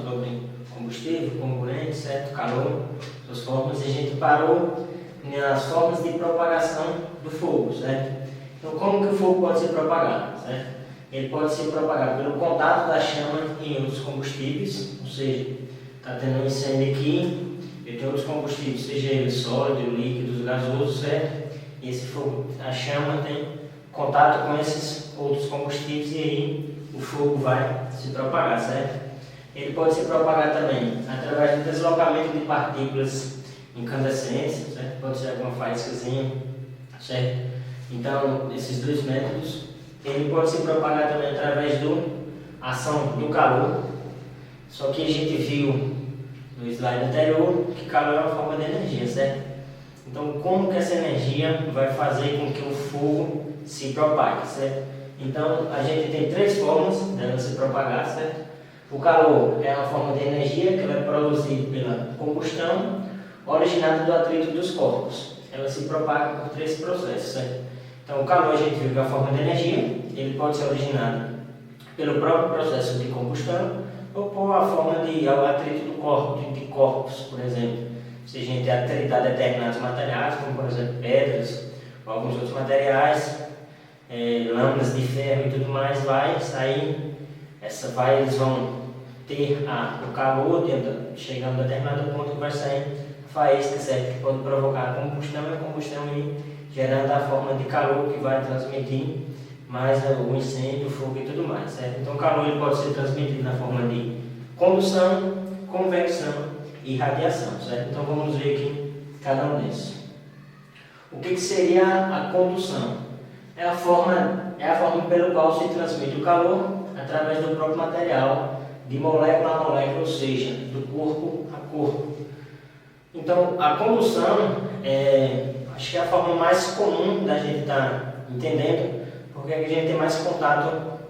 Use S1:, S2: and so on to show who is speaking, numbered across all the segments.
S1: sobre combustível, comburente, certo? Calor, suas formas, e a gente parou nas formas de propagação do fogo, certo? Então, como que o fogo pode ser propagado, certo? Ele pode ser propagado pelo contato da chama em outros combustíveis, ou seja, está tendo um incêndio aqui, eu tenho outros combustíveis, seja ele sólido, líquidos, gasosos, certo? E esse fogo, a chama tem contato com esses outros combustíveis e aí o fogo vai se propagar, certo? Ele pode se propagar também através do deslocamento de partículas incandescentes, certo? Pode ser alguma faíscazinha, certo? Então, esses dois métodos, ele pode se propagar também através da ação do calor, só que a gente viu no slide anterior que calor é uma forma de energia, certo? Então, como que essa energia vai fazer com que o fogo se propague, certo? Então, a gente tem três formas dela se propagar, certo? O calor é uma forma de energia que ela é produzida pela combustão, originada do atrito dos corpos. Ela se propaga por três processos, certo? Então, o calor a gente viu que é uma forma de energia, ele pode ser originado pelo próprio processo de combustão ou por uma forma de atrito do corpo, de corpos, por exemplo. Se a gente atritar determinados materiais, como por exemplo pedras ou alguns outros materiais, lâminas de ferro e tudo mais, vai sair, eles vão ter o calor chegando a determinado ponto que vai sair faísca, certo? Que pode provocar a combustão e a combustão gerando a forma de calor que vai transmitir mais o incêndio, o fogo e tudo mais, certo? Então o calor ele pode ser transmitido na forma de condução, convecção e radiação, certo? Então vamos ver aqui cada um desses. O que seria a condução? É a forma pelo qual se transmite o calor através do próprio material, de molécula a molécula, ou seja, do corpo a corpo. Então, a condução acho que é a forma mais comum da gente estar entendendo, porque a gente tem mais contato,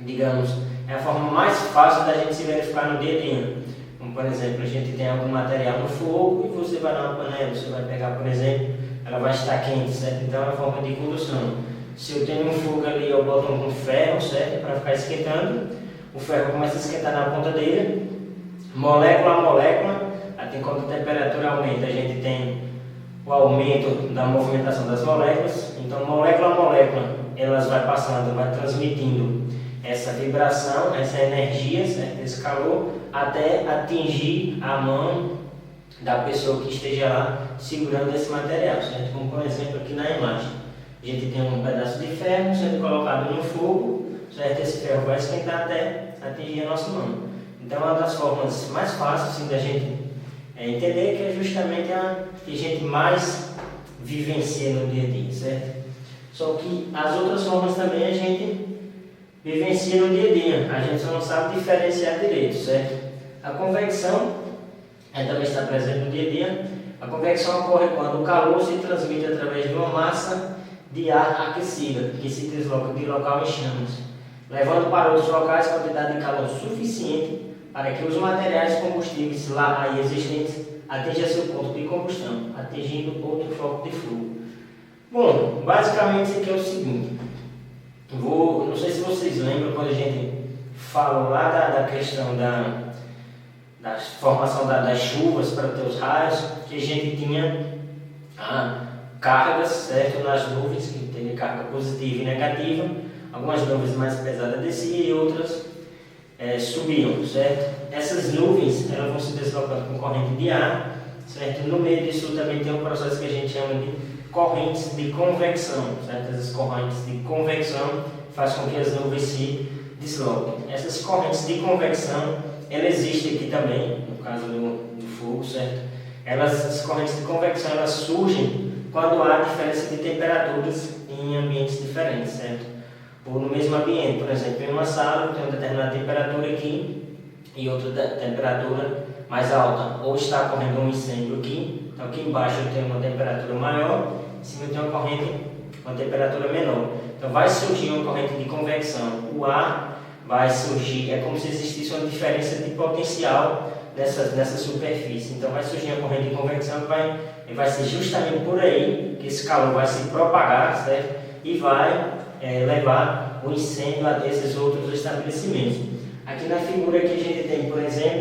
S1: digamos, é a forma mais fácil da gente se verificar no dia a dia. Como, por exemplo, a gente tem algum material no fogo e você vai numa panela, você vai pegar, por exemplo, ela vai estar quente, certo? Então, é a forma de condução. Se eu tenho um fogo ali, eu boto um ferro, certo? Para ficar esquentando, o ferro começa a esquentar na ponta dele, molécula a molécula, até quando a temperatura aumenta, a gente tem o aumento da movimentação das moléculas. Então, molécula a molécula, elas vai passando, vai transmitindo essa vibração, essa energia, certo? Esse calor, até atingir a mão da pessoa que esteja lá segurando esse material, certo? Como por exemplo aqui na imagem, a gente tem um pedaço de ferro sendo colocado no fogo, certo? Esse ferro vai esquentar até atingir a nossa mão. Então, uma das formas mais fáceis assim, da gente entender que é justamente a que a gente mais vivencia no dia a dia, certo? Só que as outras formas também a gente vivencia no dia a dia, a gente só não sabe diferenciar direito, certo? A convecção também está presente no dia a dia. A convecção ocorre quando o calor se transmite através de uma massa de ar aquecida que se desloca de local em chamas, levando para outros locais quantidade de calor suficiente para que os materiais combustíveis lá aí existentes atinjam seu ponto de combustão, atingindo outro foco de fogo. Bom, basicamente isso aqui é o seguinte. Não sei se vocês lembram quando a gente falou lá da questão da formação das chuvas para ter os raios, que a gente tinha cargas, certo, nas nuvens, que tem carga positiva e negativa. Algumas nuvens mais pesadas desciam e outras subiam, certo? Essas nuvens elas vão se deslocando com corrente de ar, certo? No meio disso também tem um processo que a gente chama de correntes de convecção, certo? Essas correntes de convecção fazem com que as nuvens se desloquem. Essas correntes de convecção, elas existem aqui também, no caso do fogo, certo? Essas correntes de convecção elas surgem quando há diferença de temperaturas em ambientes diferentes, certo? Ou no mesmo ambiente, por exemplo, em uma sala eu tenho uma determinada temperatura aqui e outra temperatura mais alta, ou está correndo um incêndio aqui, então aqui embaixo eu tenho uma temperatura maior, em cima eu tenho uma temperatura menor. Então vai surgir uma corrente de convecção, o ar vai surgir, é como se existisse uma diferença de potencial nessa superfície. Então vai surgir uma corrente de convecção que vai ser justamente por aí que esse calor vai se propagar, certo? E vai levar o incêndio a desses outros estabelecimentos. Aqui na figura que a gente tem, por exemplo,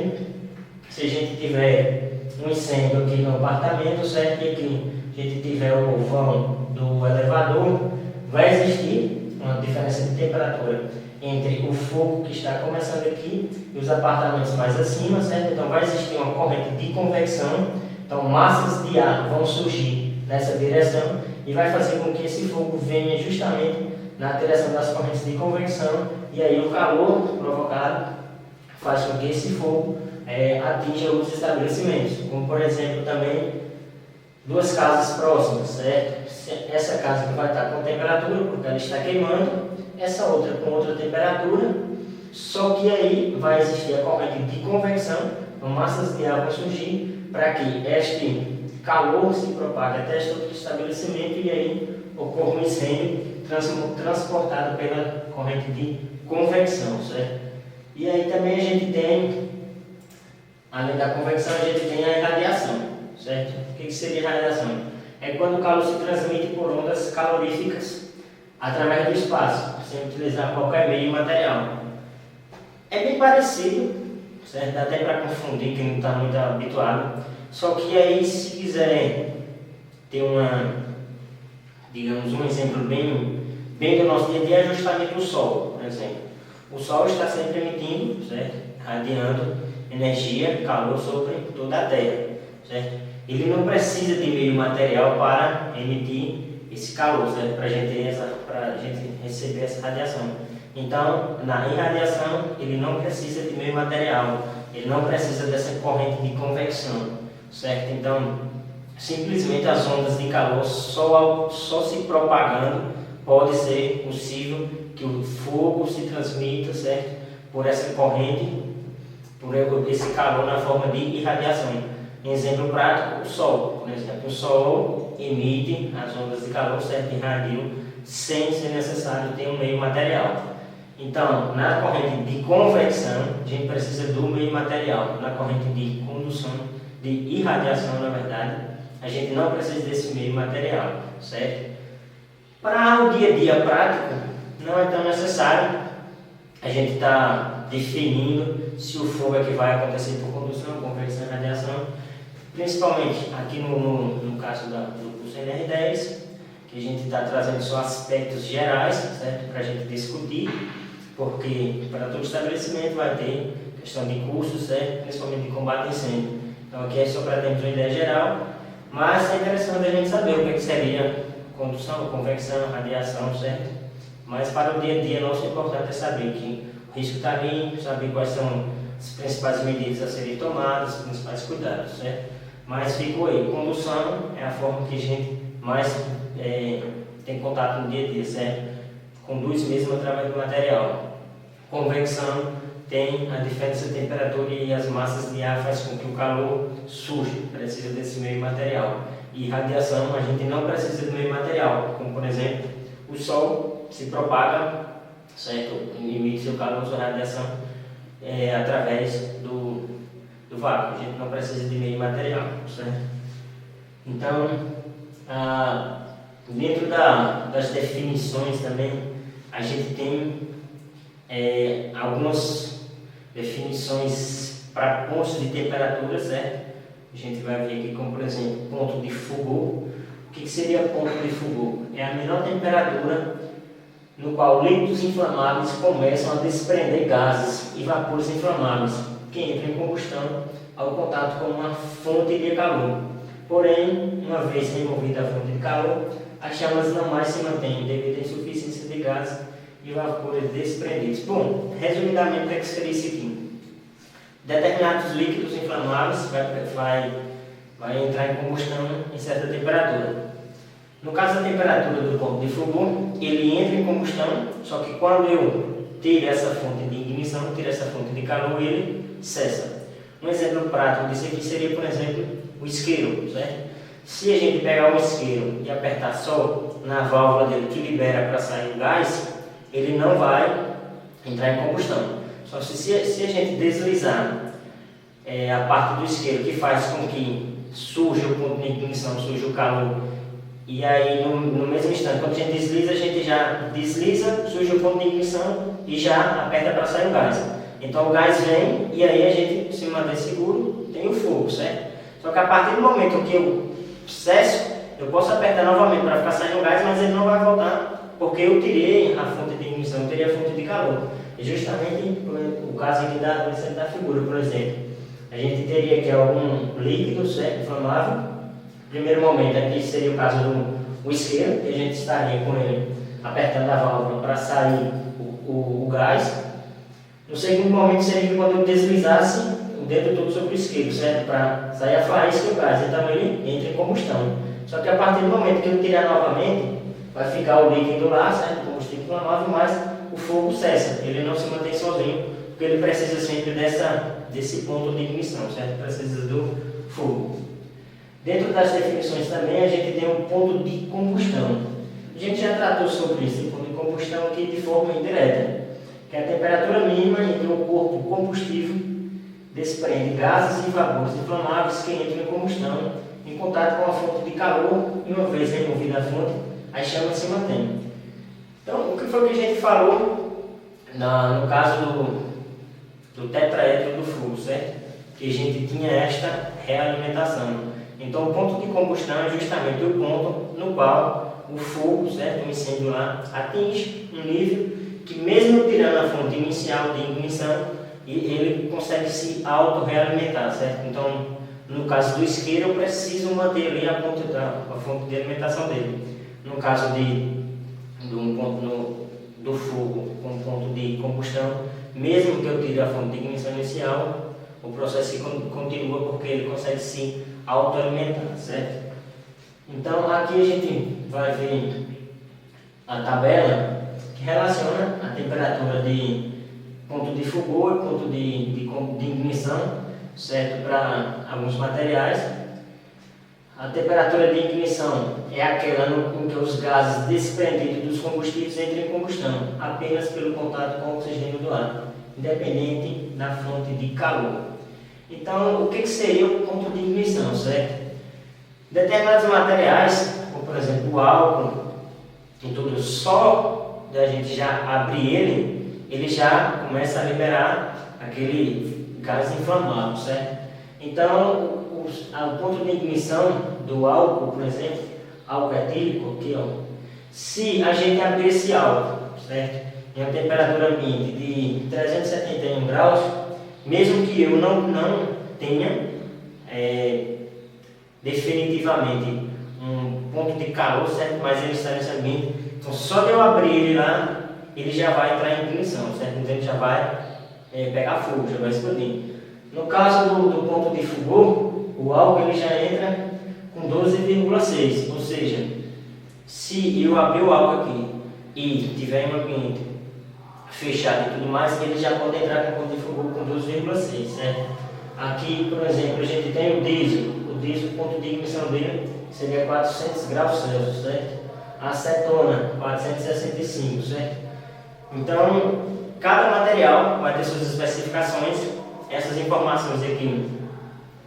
S1: se a gente tiver um incêndio aqui no apartamento, certo? E aqui a gente tiver o vão do elevador, vai existir uma diferença de temperatura entre o fogo que está começando aqui e os apartamentos mais acima, certo? Então vai existir uma corrente de convecção, então massas de ar vão surgir nessa direção e vai fazer com que esse fogo venha justamente na direção das correntes de convecção, e aí o calor provocado faz com que esse fogo atinja os estabelecimentos, como por exemplo também duas casas próximas, certo? Essa casa que vai estar com temperatura, porque ela está queimando, essa outra com outra temperatura, só que aí vai existir a corrente de convecção, então massas de ar vão surgir para que este calor se propague até este outro estabelecimento e aí ocorra um incêndio transportado pela corrente de convecção, certo? E aí também a gente tem, além da convecção, a gente tem a irradiação, certo? O que seria irradiação? É quando o calor se transmite por ondas caloríficas através do espaço, sem utilizar qualquer meio material. É bem parecido, certo? Dá até para confundir quem não está muito habituado, só que aí se quiserem ter digamos, um exemplo bem do nosso dia a dia é justamente o Sol, por exemplo. O Sol está sempre emitindo, certo? Radiando energia, calor sobre toda a Terra, certo? Ele não precisa de meio material para emitir esse calor, certo? Para a gente receber essa radiação. Então, na irradiação, ele não precisa de meio material, ele não precisa dessa corrente de convecção, certo? Então, simplesmente as ondas de calor só se propagando pode ser possível que o fogo se transmita, certo? Por essa corrente, por esse calor na forma de irradiação. Em exemplo prático, o Sol, por exemplo. O Sol emite as ondas de calor, certo? Irradiam sem ser necessário ter um meio material. Então, na corrente de convecção, a gente precisa do meio material. Na corrente de condução, de irradiação, na verdade, a gente não precisa desse meio material, certo? Para o dia a dia prático, não é tão necessário a gente estar definindo se o fogo é que vai acontecer por condução, convecção e radiação, principalmente aqui no caso do curso NR10, que a gente está trazendo só aspectos gerais, certo? Para a gente discutir, porque para todo estabelecimento vai ter questão de cursos, certo? Principalmente de combate a incêndio. Então aqui é só para termos uma ideia geral, mas é interessante a gente saber o que seria condução, convecção, radiação, certo? Mas para o dia a dia nosso é importante saber que o risco está ali, saber quais são as principais medidas a serem tomadas, os principais cuidados, certo? Mas ficou aí, condução é a forma que a gente mais tem contato no dia a dia, certo? Conduz mesmo através do material. Convecção tem a diferença de temperatura e as massas de ar faz com que o calor surja, precisa desse meio material. E radiação a gente não precisa do meio material, como por exemplo, o Sol se propaga, certo? Emite seu calor, sua radiação através do vácuo, a gente não precisa de meio material, certo? Então, dentro das definições também, a gente tem algumas definições para pontos de temperatura, certo? A gente vai ver aqui como, por exemplo, ponto de fulgor. O que seria ponto de fulgor? É a menor temperatura no qual líquidos inflamáveis começam a desprender gases e vapores inflamáveis que entram em combustão ao contato com uma fonte de calor. Porém, uma vez removida a fonte de calor, as chamas não mais se mantêm devido à insuficiência de gases e vapores desprendidos. Bom, resumidamente, o que seria isso aqui? Determinados líquidos inflamáveis vai entrar em combustão em certa temperatura. No caso da temperatura do ponto de fulgor, ele entra em combustão, só que quando eu tiro essa fonte de ignição, tiro essa fonte de calor, ele cessa. Um exemplo prático disso aqui seria, por exemplo, o isqueiro, certo? Se a gente pegar um isqueiro e apertar só na válvula dele que libera para sair o gás, ele não vai entrar em combustão. Só se a gente deslizar a parte do isqueiro que faz com que surja o ponto de ignição, surja o calor, e aí no mesmo instante, quando a gente já desliza, surge o ponto de ignição e já aperta para sair o gás. Então o gás vem e aí a gente se mantém seguro, tem o fogo, certo? Só que a partir do momento que eu cesso, eu posso apertar novamente para ficar saindo o gás, mas ele não vai voltar, porque eu tirei a fonte de ignição, eu tirei a fonte de calor. E justamente o caso aqui da figura, por exemplo, a gente teria aqui algum líquido, certo, inflamável. No primeiro momento aqui seria o caso do isqueiro, que a gente estaria com ele apertando a válvula para sair o gás. No segundo momento seria quando eu deslizasse o dedo todo sobre o isqueiro, certo? Para sair a faísca e o gás, então ele entra em combustão. Só que a partir do momento que eu tirar novamente, vai ficar o líquido lá, certo? O combustível inflamável, mas o fogo cessa, ele não se mantém sozinho, porque ele precisa sempre desse ponto de ignição, certo? Precisa do fogo. Dentro das definições também a gente tem um ponto de combustão. A gente já tratou sobre esse ponto de combustão aqui de forma indireta, que é a temperatura mínima em que o corpo combustível desprende gases e vapores inflamáveis que entram em combustão em contato com a fonte de calor e uma vez removida a fonte, a chama se mantém. Então, o que foi que a gente falou no caso do tetraedro do fogo, certo? Que a gente tinha esta realimentação. Então, o ponto de combustão é justamente o ponto no qual o fogo, certo? O incêndio lá, atinge um nível que mesmo tirando a fonte inicial de ignição, ele consegue se auto-realimentar, certo? Então, no caso do isqueiro, eu preciso manter ali a fonte de alimentação dele. No caso do fogo com ponto de combustão, mesmo que eu tire a fonte de ignição inicial, o processo continua porque ele consegue se auto-alimentar, certo? Então, aqui a gente vai ver a tabela que relaciona a temperatura de ponto de fogo e ponto de ignição, certo? Para alguns materiais. A temperatura de ignição é aquela em que os gases desprendidos dos combustíveis entram em combustão, apenas pelo contato com o oxigênio do ar, independente da fonte de calor. Então, o que seria o ponto de ignição, certo? Determinados materiais, como por exemplo o álcool, e tudo, só da gente já abrir ele já começa a liberar aquele gás inflamável, certo? Então, o ponto de ignição do álcool, por exemplo, álcool etílico, aqui, ó, se a gente abrir esse álcool, certo? Em uma temperatura ambiente de 371 graus, mesmo que eu não tenha definitivamente um ponto de calor, certo? Mas ele está nesse ambiente, então só de eu abrir ele lá, ele já vai entrar em ignição, certo? Então ele já vai pegar fogo, já vai explodir. No caso do ponto de fogo, o álcool ele já entra com 12,6, ou seja, se eu abrir o álcool aqui e tiver em um ambiente fechado e tudo mais, ele já pode entrar com ponto de fogo com 12,6, certo? Aqui, por exemplo, a gente tem o diesel, o ponto de ignição dele seria 400 graus Celsius, certo? A acetona, 465, certo? Então, cada material vai ter suas especificações. Essas informações aqui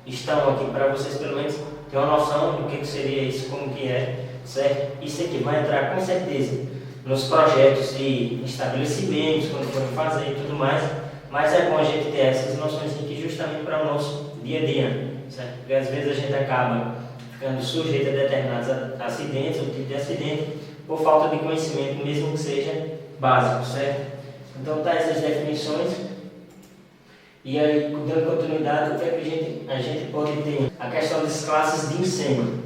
S1: estão aqui para vocês, pelo menos, ter uma noção do que seria isso, como que é, certo? Isso aqui vai entrar com certeza nos projetos de estabelecimentos, quando forem fazer e tudo mais, mas é bom a gente ter essas noções aqui justamente para o nosso dia a dia, certo? Porque às vezes a gente acaba ficando sujeito a determinados acidentes ou tipo de acidente por falta de conhecimento, mesmo que seja básico, certo? Então tá essas definições. E aí, dando continuidade, o que é que a gente pode ter? A questão das classes de incêndio.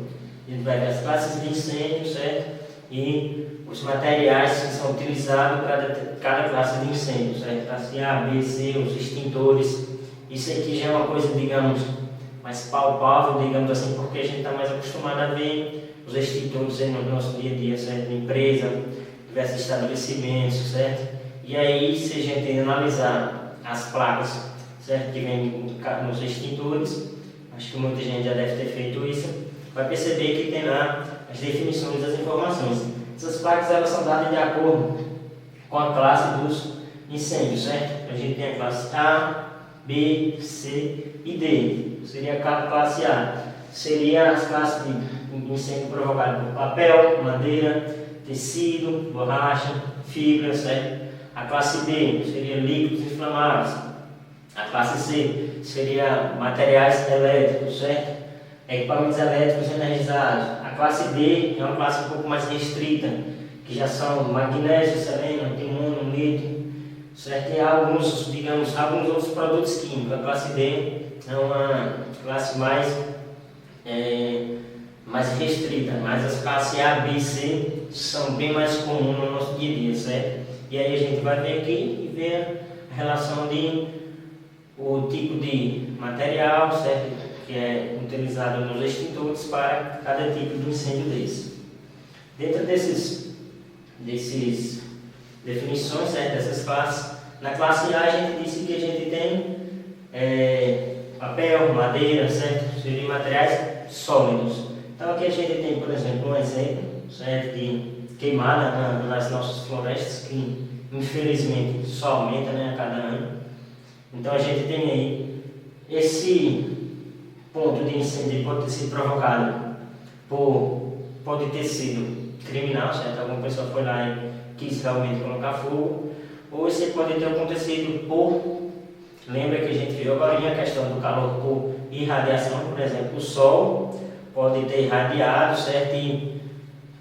S1: A gente vai ver as classes de incêndio, certo? E os materiais que são utilizados para cada classe de incêndio, certo? Classe A, B, C, os extintores. Isso aqui já é uma coisa, digamos, mais palpável, digamos assim, porque a gente está mais acostumado a ver os extintores no nosso dia a dia, certo? Na empresa, diversos estabelecimentos, certo? E aí, se a gente analisar as placas, certo, que vem nos extintores, acho que muita gente já deve ter feito isso, vai perceber que tem lá as definições das informações. Essas placas elas são dadas de acordo com a classe dos incêndios, certo? A gente tem a classe A, B, C e D. Seria a classe A. Seria as classes de incêndio provocado por papel, madeira, tecido, borracha, fibra, certo? A classe B seria líquidos inflamáveis, A classe C seria materiais elétricos, certo? Equipamentos elétricos energizados. A classe D é uma classe um pouco mais restrita, que já são magnésio, selênio, timono, lítio, certo? E alguns, digamos, alguns outros produtos químicos. A classe D é uma classe mais restrita, mas as classes A, B e C são bem mais comuns no nosso dia a dia, certo? E aí a gente vai ver aqui e ver a relação de o tipo de material, certo? Que é utilizado nos extintores para cada tipo de incêndio desse. Dentro desses definições, certo? Dessas classes, na classe A a gente disse que a gente tem papel, madeira, certo? Seriam materiais sólidos. Então aqui a gente tem, por exemplo, um exemplo, certo? De queimada nas nossas florestas, que infelizmente só aumenta, né, a cada ano. Então a gente tem aí esse ponto de incêndio pode ter sido provocado pode ter sido criminal, certo? Alguma pessoa foi lá e quis realmente colocar fogo, ou isso pode ter acontecido lembra que a gente viu agora a questão do calor por irradiação, por exemplo, o sol pode ter irradiado, certo? E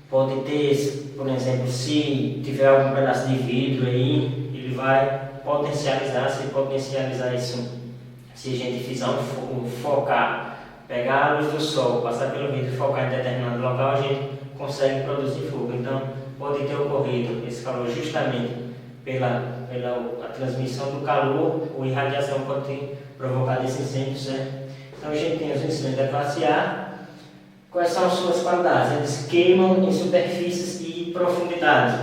S1: pode ter, por exemplo, se tiver algum pedaço de vidro aí, ele vai potencializar isso. Se a gente fizer focar, pegar a luz do sol, passar pelo vidro e focar em determinado local, a gente consegue produzir fogo. Então, pode ter ocorrido esse calor justamente pela transmissão do calor, ou irradiação pode ter provocado esse incêndio, certo? Então, a gente tem os incêndios da classe A. Quais são as suas qualidades? Eles queimam em superfícies e profundidades.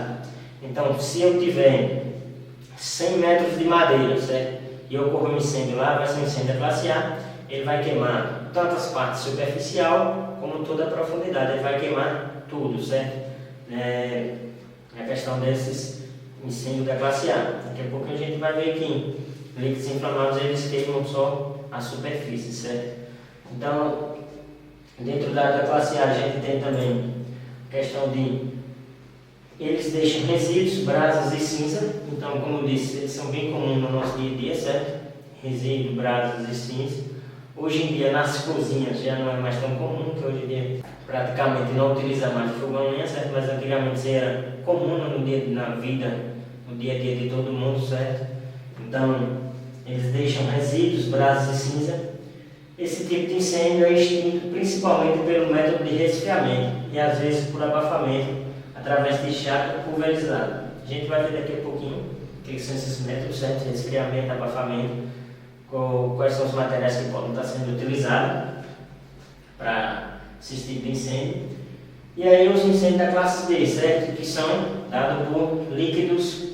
S1: Então, se eu tiver 100 metros de madeira, certo? E ocorrer um incêndio lá, vai ser um incêndio da classe A, ele vai queimar tanto as partes superficial como toda a profundidade, ele vai queimar tudo, certo? A questão desses incêndios da classe A. Daqui a pouco a gente vai ver que líquidos inflamáveis eles queimam só a superfície, certo? Então, dentro da classe A, a gente tem também a questão de eles deixam resíduos, brasas e cinza. Então, como eu disse, eles são bem comuns no nosso dia a dia, certo? Resíduos, brasas e cinza. Hoje em dia, nas cozinhas já não é mais tão comum, que hoje em dia praticamente não utiliza mais fogão a lenha, certo? Mas antigamente isso era comum no dia a dia de todo mundo, certo? Então, eles deixam resíduos, brasas e cinza. Esse tipo de incêndio é extinto principalmente pelo método de resfriamento e às vezes por abafamento através de chapa pulverizada. A gente vai ver daqui a pouquinho o que são esses métodos, certo? Resfriamento, abafamento, quais são os materiais que podem estar sendo utilizados para esse tipo de incêndio. E aí os incêndios da classe B, certo? Que são dados por líquidos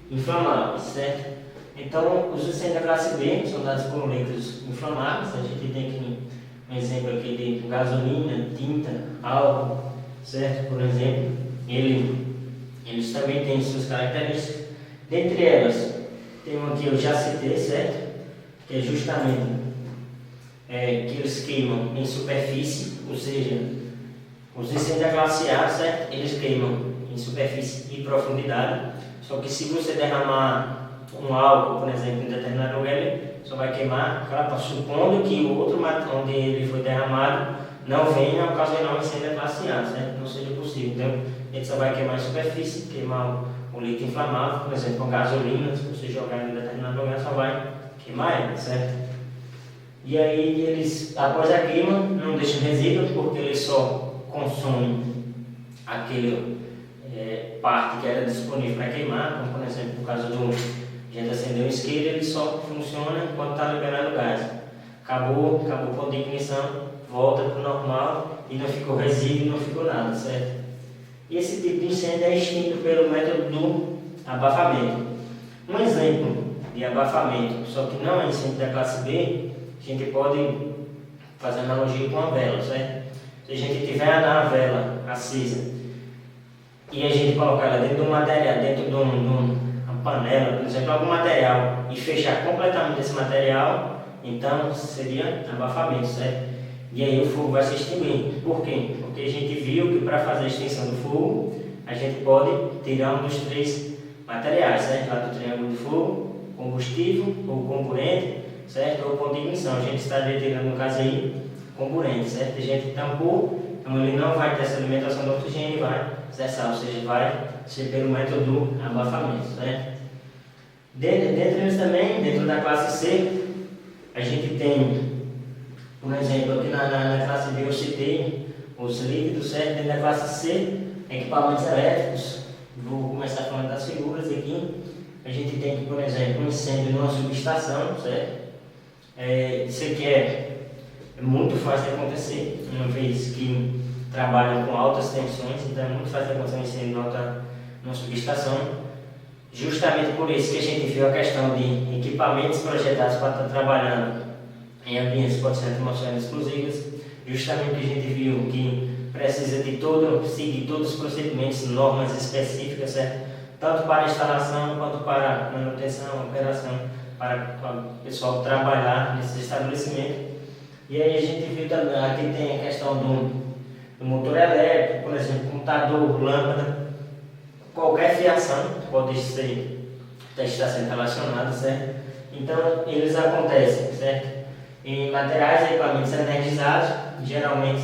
S1: inflamáveis, certo? Então, os incêndios da classe B são dados por líquidos inflamáveis. A gente tem aqui um exemplo aqui de gasolina, tinta, álcool, certo? Por exemplo, eles também têm suas características. Dentre elas, tem um aqui eu já citei, certo? Que é justamente que eles queimam em superfície, ou seja, os incêndios da classe A, certo? Eles queimam em superfície e profundidade. Só que se você derramar um álcool, por exemplo, em determinado lugar, ele só vai queimar, claro, supondo que o outro onde ele foi derramado não venha ocasionar um incêndio da classe A, certo? Não seja possível. Então, ele só vai queimar em superfície, queimar o líquido inflamável, por exemplo, a gasolina, se você jogar em determinado lugar, só vai queimar ela, certo? E aí, eles, após a queima, não deixam resíduo, porque eles só consomem aquele parte que era disponível para queimar, como por exemplo, no caso do a gente acendeu um isqueiro, ele só funciona enquanto está liberando gás. Acabou o ponto de ignição, volta para o normal e não ficou resíduo, não ficou nada, certo? E esse tipo de incêndio é extinto pelo método do abafamento. Um exemplo de abafamento, só que não é incêndio da classe B, a gente pode fazer analogia com a vela, certo? Se a gente tiver a vela acesa e a gente colocar ela dentro de um material, dentro de uma panela, por exemplo, algum material, e fechar completamente esse material, então seria abafamento, certo? E aí o fogo vai se extinguir. Por quê? Porque a gente viu que para fazer a extinção do fogo, a gente pode tirar um dos três materiais, certo? Lá do triângulo de fogo, combustível ou componente, certo? Ou ponto de ignição. A gente está determinando, no caso aí, comburente, certo? A gente tampou, então ele não vai ter essa alimentação do oxigênio e vai cessar, ou seja, vai ser pelo método do abafamento, certo? Dentro disso também, dentro da classe C, a gente tem, por exemplo, aqui na classe B eu citei os líquidos, certo? Dentro da classe C, equipamentos elétricos. Vou começar falando das figuras aqui. A gente tem, por exemplo, um incêndio numa subestação, certo? Isso aqui é muito fácil de acontecer, uma vez que trabalham com altas tensões, então é muito fácil de acontecer um incêndio numa subestação. Justamente por isso que a gente viu a questão de equipamentos projetados para estar trabalhando em ambientes que podem ser atmosferas explosivas, justamente porque a gente viu que precisa de seguir todos os procedimentos, normas específicas, certo? Tanto para a instalação quanto para a manutenção, operação, para o pessoal trabalhar nesse estabelecimento. E aí a gente viu também, aqui tem a questão do motor elétrico, por exemplo, computador, lâmpada, qualquer fiação pode estar sendo relacionada, certo? Então, eles acontecem, certo? Em materiais e equipamentos energizados, geralmente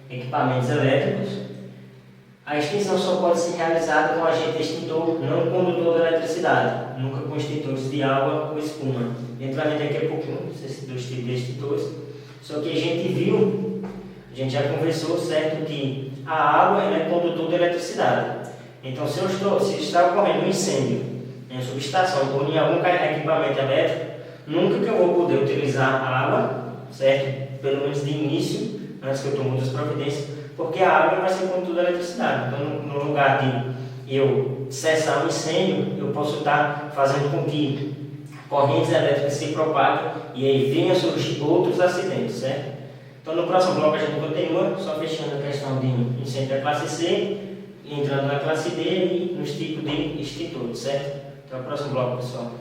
S1: equipamentos elétricos. A extinção só pode ser realizada com agente extintor, não condutor da eletricidade, nunca com extintores de água ou espuma. A gente vai ver daqui a pouquinho esses dois tipos de extintores. Só que a gente já conversou, certo, que a água ela é condutor da eletricidade. Então, se está ocorrendo um incêndio em uma subestação ou em algum equipamento elétrico, nunca que eu vou poder utilizar a água, certo? Pelo menos de início, antes que eu tome outras providências, porque a água vai ser condutor da eletricidade. Então, no lugar de eu cessar um incêndio, eu posso estar fazendo com que correntes elétricas se propaguem e aí venham a surgir outros acidentes, certo? Então, no próximo bloco a gente continua, só fechando a questão de incêndio da classe C, entrando na classe D e nos tipos de extintores, certo? Até o próximo bloco, pessoal.